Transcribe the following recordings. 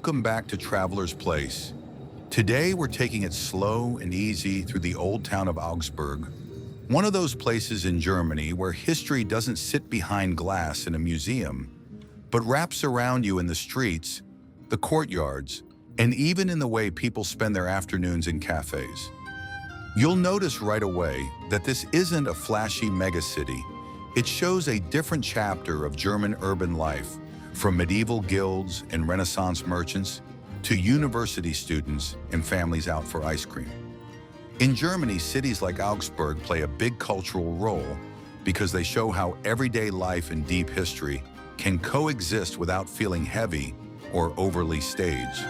Welcome back to Traveler's Place. Today we're taking it slow and easy through the old town of Augsburg, one of those places in Germany where history doesn't sit behind glass in a museum, but wraps around you in the streets, the courtyards, and even in the way people spend their afternoons in cafes. You'll notice right away that this isn't a flashy megacity. It shows a different chapter of German urban life, from medieval guilds and Renaissance merchants to university students and families out for ice cream. In Germany, cities like Augsburg play a big cultural role because they show how everyday life and deep history can coexist without feeling heavy or overly staged.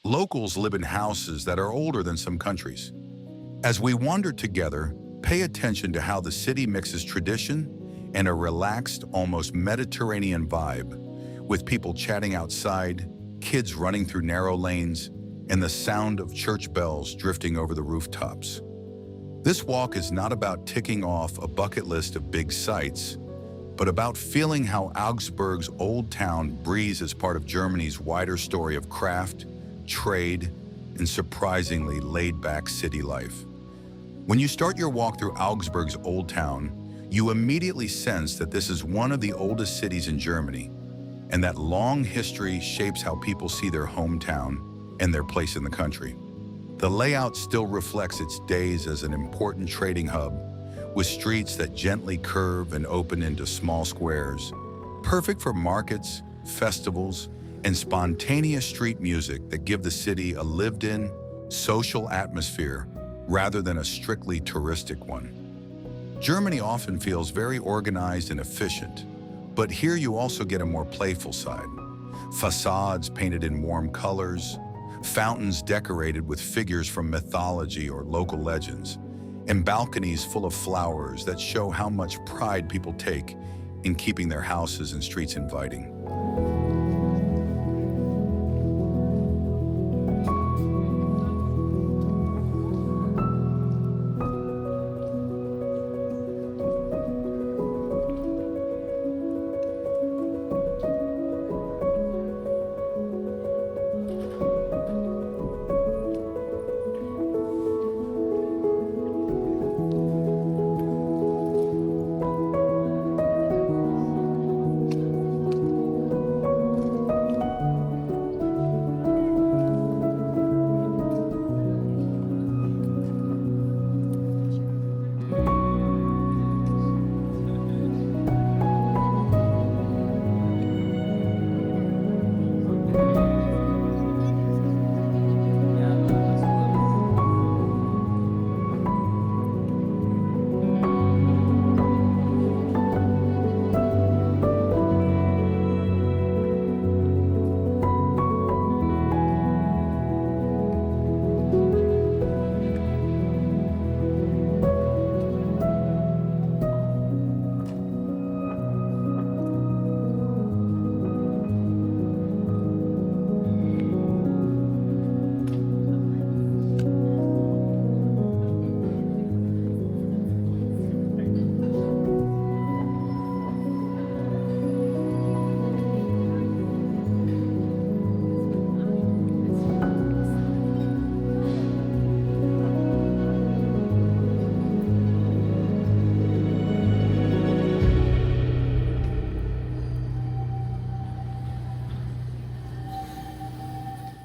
Locals live in houses that are older than some countries. As we wander together, pay attention to how the city mixes tradition and a relaxed, almost Mediterranean vibe, with people chatting outside, kids running through narrow lanes, and the sound of church bells drifting over the rooftops. This walk is not about ticking off a bucket list of big sights, but about feeling how Augsburg's old town breathes as part of Germany's wider story of craft, trade, and surprisingly laid-back city life. When you start your walk through Augsburg's old town, you immediately sense that this is one of the oldest cities in Germany, and that long history shapes how people see their hometown and their place in the country. The layout still reflects its days as an important trading hub, with streets that gently curve and open into small squares, perfect for markets, festivals, and spontaneous street music that give the city a lived-in, social atmosphere rather than a strictly touristic one. Germany often feels very organized and efficient, but here you also get a more playful side. Facades painted in warm colors, fountains decorated with figures from mythology or local legends, and balconies full of flowers that show how much pride people take in keeping their houses and streets inviting.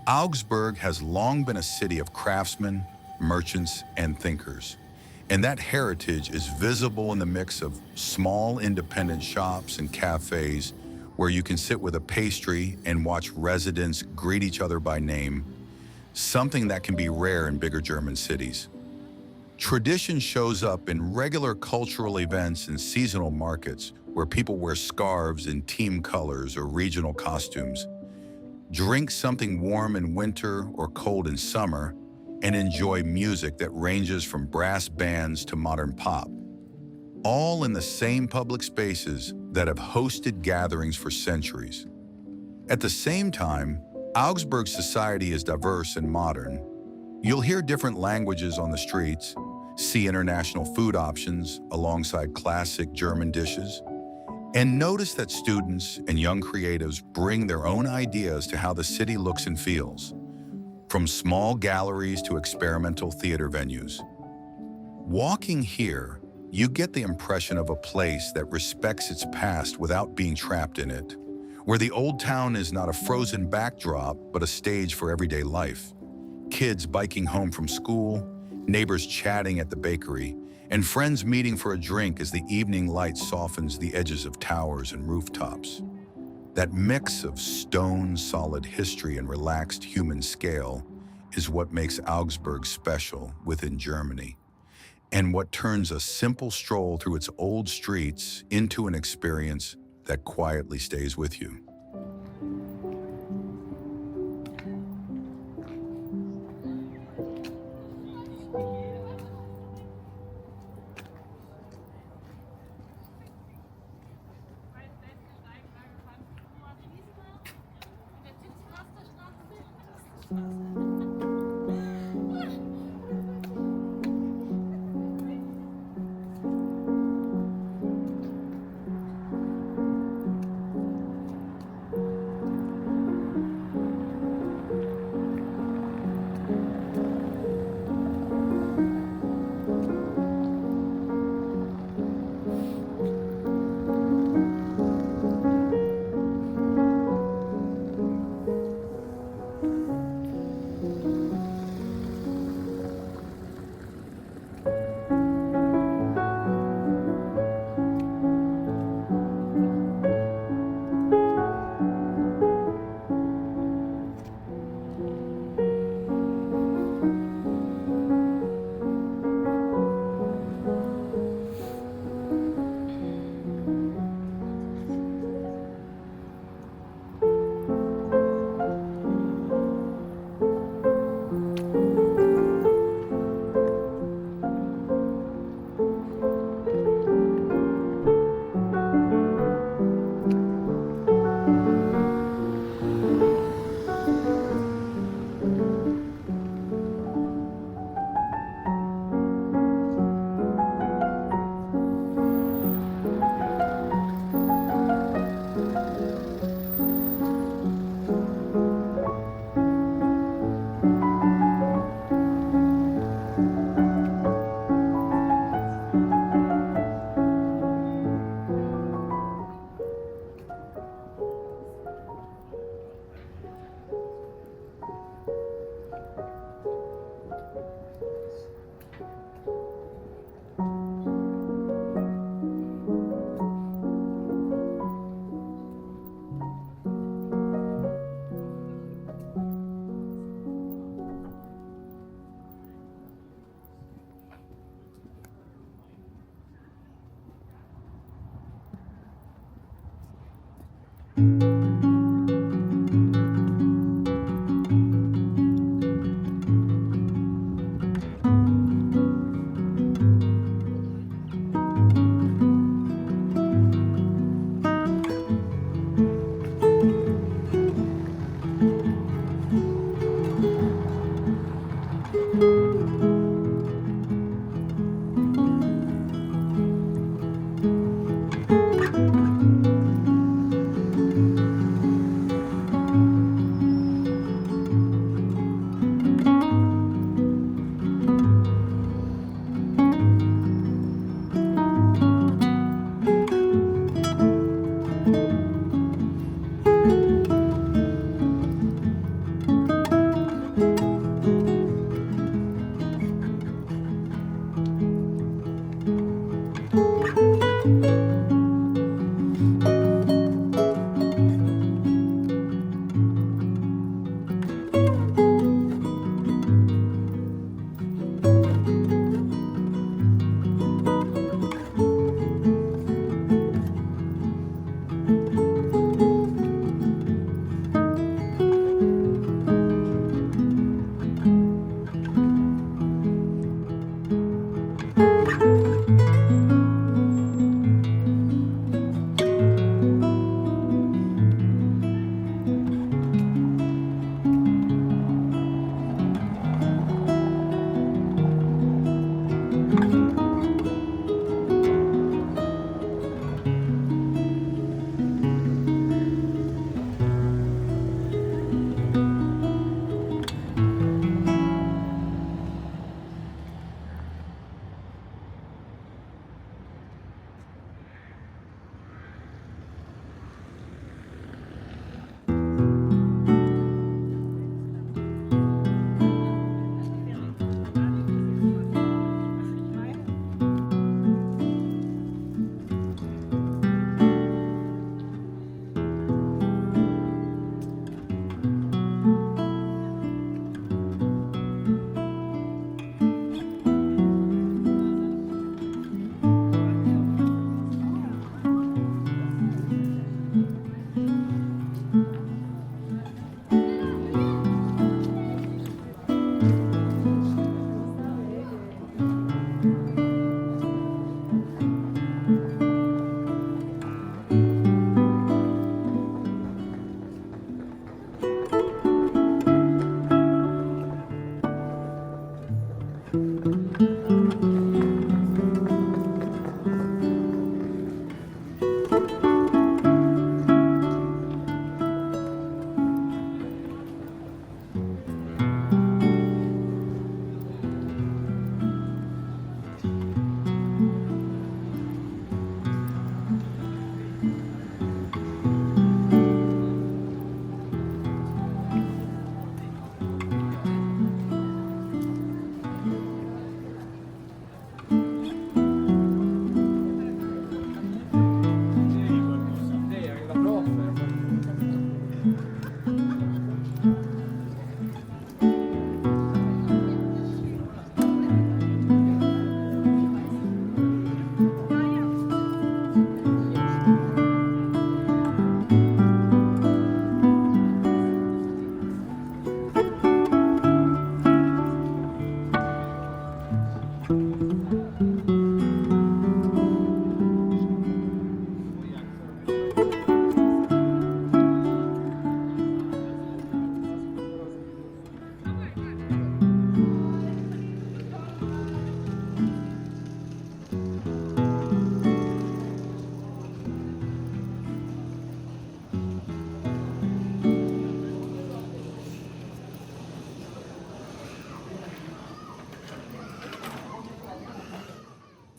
Augsburg has long been a city of craftsmen, merchants, and thinkers. And that heritage is visible in the mix of small independent shops and cafes where you can sit with a pastry and watch residents greet each other by name, something that can be rare in bigger German cities. Tradition shows up in regular cultural events and seasonal markets where people wear scarves in team colors or regional costumes, drink something warm in winter or cold in summer, and enjoy music that ranges from brass bands to modern pop, all in the same public spaces that have hosted gatherings for centuries. At the same time, Augsburg's society is diverse and modern. You'll hear different languages on the streets, see international food options alongside classic German dishes, and notice that students and young creatives bring their own ideas to how the city looks and feels, from small galleries to experimental theater venues. Walking here, you get the impression of a place that respects its past without being trapped in it, where the old town is not a frozen backdrop, but a stage for everyday life. Kids biking home from school, neighbors chatting at the bakery, and friends meeting for a drink as the evening light softens the edges of towers and rooftops. That mix of stone, solid history and relaxed human scale is what makes Augsburg special within Germany, and what turns a simple stroll through its old streets into an experience that quietly stays with you.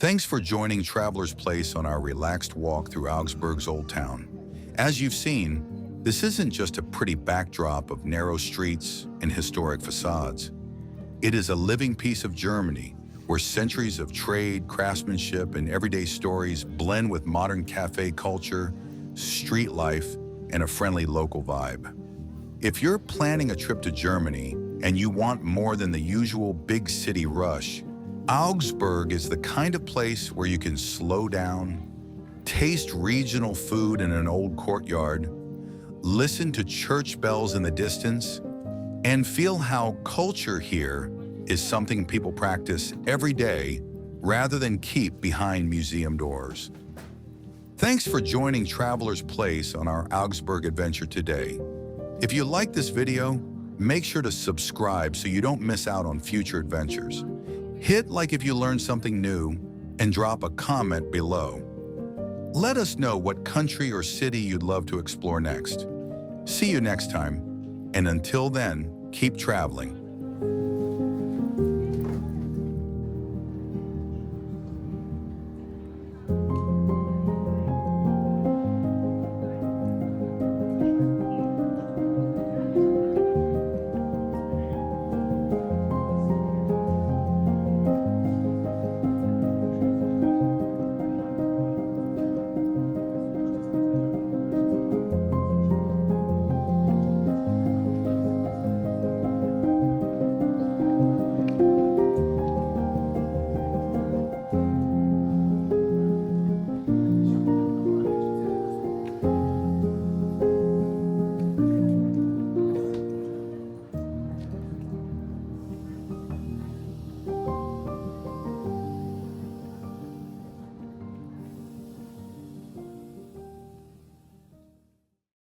Thanks for joining Traveler's Place on our relaxed walk through Augsburg's Old Town. As you've seen, this isn't just a pretty backdrop of narrow streets and historic facades. It is a living piece of Germany, where centuries of trade, craftsmanship, and everyday stories blend with modern cafe culture, street life, and a friendly local vibe. If you're planning a trip to Germany and you want more than the usual big city rush, Augsburg is the kind of place where you can slow down, taste regional food in an old courtyard, listen to church bells in the distance, and feel how culture here is something people practice every day rather than keep behind museum doors. Thanks for joining Traveler's Place on our Augsburg adventure today. If you like this video, make sure to subscribe so you don't miss out on future adventures. Hit like if you learned something new and drop a comment below. Let us know what country or city you'd love to explore next. See you next time, and until then, keep traveling.